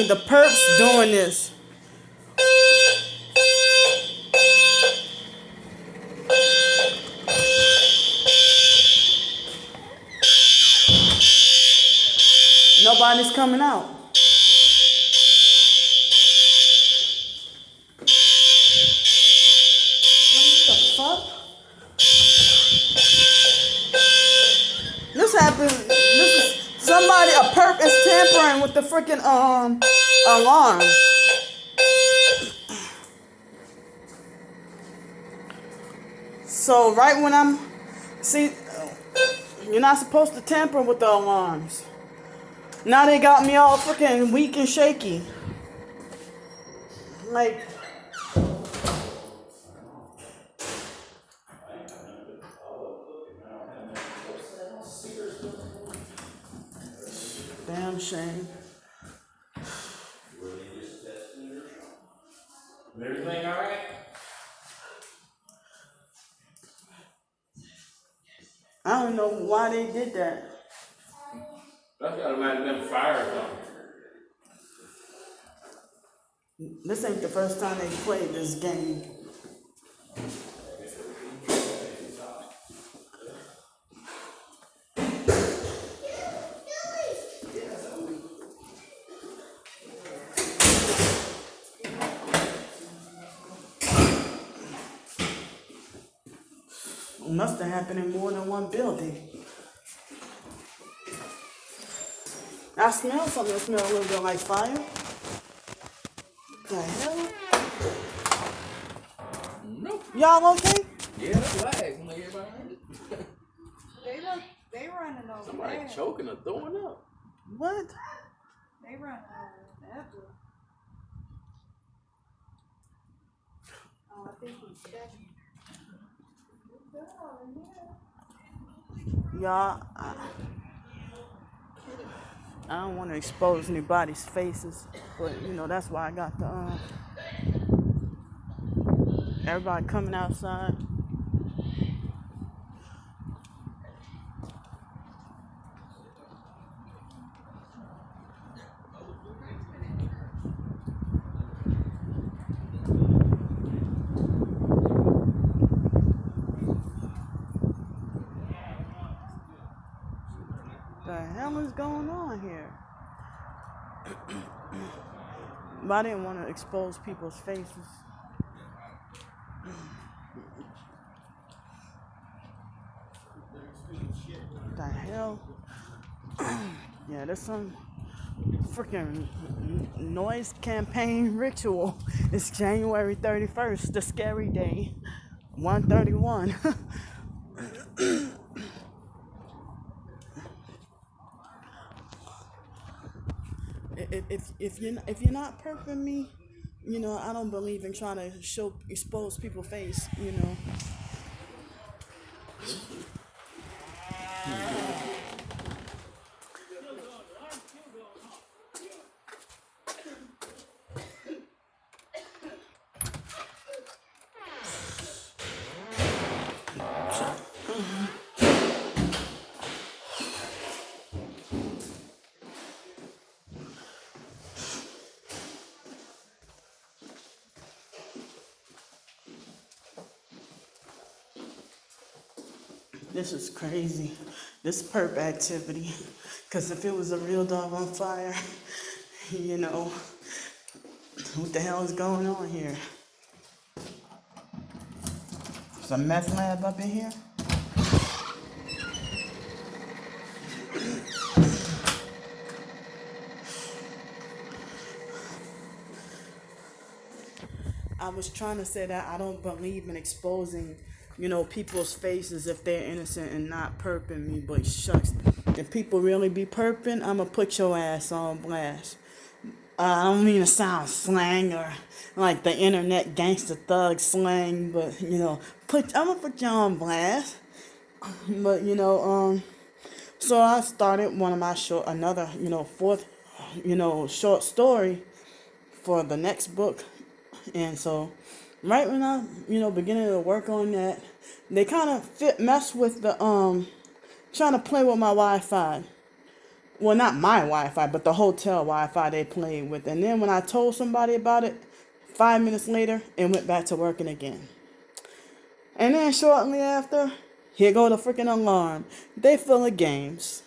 me the perps doing this. Nobody's coming out. What the fuck? This happened. This is somebody. A perp is tampering with the freaking alarm. So right when I'm you're not supposed to tamper with the alarms. Now they got me all freaking weak and shaky. Like, damn shame. Everything all right? I don't know why they did that. That's gotta might have been fire or something. This ain't the first time they played this game. It must have happened in more than one building. I smell something that smells a little bit like fire. The hell? Nope. Y'all okay? Yeah, that's lag. I'm like, everybody heard it. They running over Somebody there. choking or throwing up. What? They running over that door. Oh, I think he's checking. Y'all, I don't want to expose anybody's faces, but that's why I got the everybody coming outside. The hell is going on here? But I didn't want to expose people's faces. What the hell? Yeah, there's some freaking noise campaign ritual. It's January 31st, the scary day, 1:31. If you're not perping me, I don't believe in trying to expose people's face. This is crazy, this perp activity. Because if it was a real dog on fire, what the hell is going on here? There's a meth lab up in here? I was trying to say that I don't believe in exposing people's faces if they're innocent and not perping me, but shucks, if people really be perping, I'ma put your ass on blast. I don't mean to sound slang or like the internet gangster thug slang, but I'ma put you on blast. But so I started one of my fourth, short story for the next book, and so. Right when I, beginning to work on that, they kind of mess with the, trying to play with my Wi-Fi. Well, not my Wi-Fi, but the hotel Wi-Fi they played with. And then when I told somebody about it, 5 minutes later, it went back to working again. And then shortly after, here go the freaking alarm. They full of games.